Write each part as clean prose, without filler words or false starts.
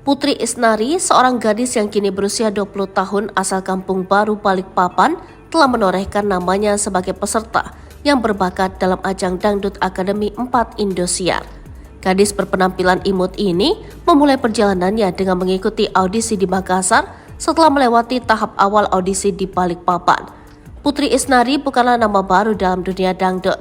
Putri Isnari, seorang gadis yang kini berusia 20 tahun asal Kampung Baru, Balikpapan, telah menorehkan namanya sebagai peserta yang berbakat dalam ajang Dangdut Akademi 4 Indosiar. Gadis berpenampilan imut ini memulai perjalanannya dengan mengikuti audisi di Makassar setelah melewati tahap awal audisi di Balikpapan. Putri Isnari bukanlah nama baru dalam dunia dangdut.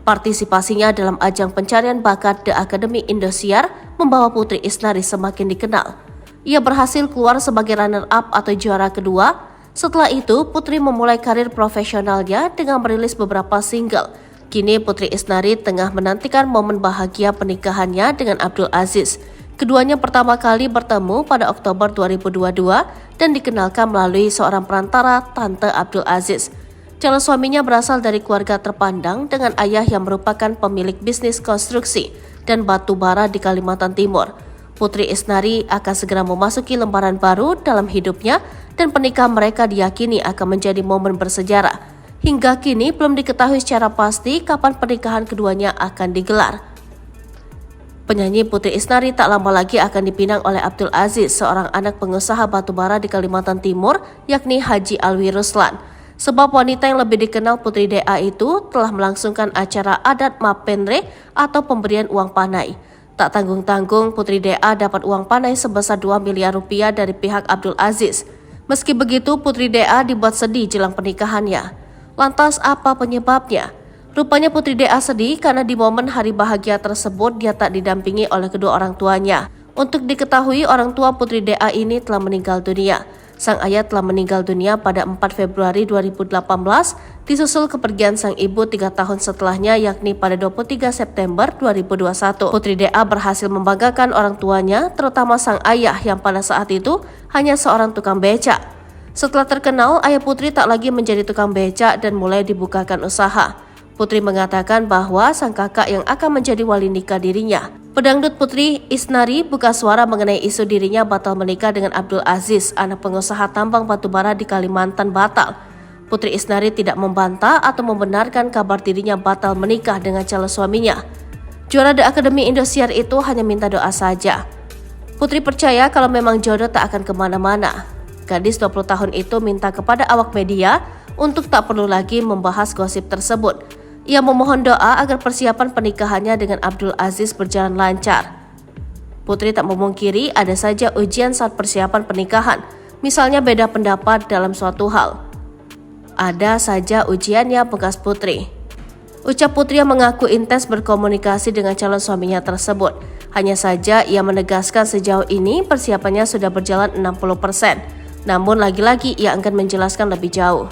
Partisipasinya dalam ajang pencarian bakat The Academy Indosiar membawa Putri Isnari semakin dikenal. Ia berhasil keluar sebagai runner-up atau juara kedua. Setelah itu, Putri memulai karir profesionalnya dengan merilis beberapa single. Kini Putri Isnari tengah menantikan momen bahagia pernikahannya dengan Abdul Aziz. Keduanya pertama kali bertemu pada Oktober 2022 dan dikenalkan melalui seorang perantara, Tante Abdul Aziz. Calon suaminya berasal dari keluarga terpandang dengan ayah yang merupakan pemilik bisnis konstruksi dan batu bara di Kalimantan Timur. Putri Isnari akan segera memasuki lembaran baru dalam hidupnya dan pernikahan mereka diyakini akan menjadi momen bersejarah. Hingga kini belum diketahui secara pasti kapan pernikahan keduanya akan digelar. Penyanyi Putri Isnari tak lama lagi akan dipinang oleh Abdul Aziz, seorang anak pengusaha batubara di Kalimantan Timur, yakni Haji Alwi Ruslan. Sebab wanita yang lebih dikenal Putri DA itu telah melangsungkan acara adat Mapenre atau pemberian uang panai. Tak tanggung-tanggung, Putri DA dapat uang panai sebesar 2 miliar rupiah dari pihak Abdul Aziz. Meski begitu, Putri DA dibuat sedih jelang pernikahannya. Lantas apa penyebabnya? Rupanya Putri DA sedih karena di momen hari bahagia tersebut dia tak didampingi oleh kedua orang tuanya. Untuk diketahui, orang tua Putri DA ini telah meninggal dunia. Sang ayah telah meninggal dunia pada 4 Februari 2018, disusul kepergian sang ibu 3 tahun setelahnya, yakni pada 23 September 2021. Putri DA berhasil membanggakan orang tuanya, terutama sang ayah yang pada saat itu hanya seorang tukang becak. Setelah terkenal, ayah Putri tak lagi menjadi tukang becak dan mulai dibukakan usaha. Putri mengatakan bahwa sang kakak yang akan menjadi wali nikah dirinya. Pedangdut Putri Isnari buka suara mengenai isu dirinya batal menikah dengan Abdul Aziz, anak pengusaha tambang batubara di Kalimantan batal. Putri Isnari tidak membantah atau membenarkan kabar dirinya batal menikah dengan calon suaminya. Juara The Academy Indosiar itu hanya minta doa saja. Putri percaya kalau memang jodoh tak akan kemana-mana. Gadis 20 tahun itu minta kepada awak media untuk tak perlu lagi membahas gosip tersebut. Ia memohon doa agar persiapan pernikahannya dengan Abdul Aziz berjalan lancar. Putri tak memungkiri ada saja ujian saat persiapan pernikahan, misalnya beda pendapat dalam suatu hal. Ada saja ujiannya, bekas Putri. Ucap Putri yang mengaku intens berkomunikasi dengan calon suaminya tersebut. Hanya saja ia menegaskan sejauh ini persiapannya sudah berjalan 60%. Namun lagi-lagi ia enggan menjelaskan lebih jauh.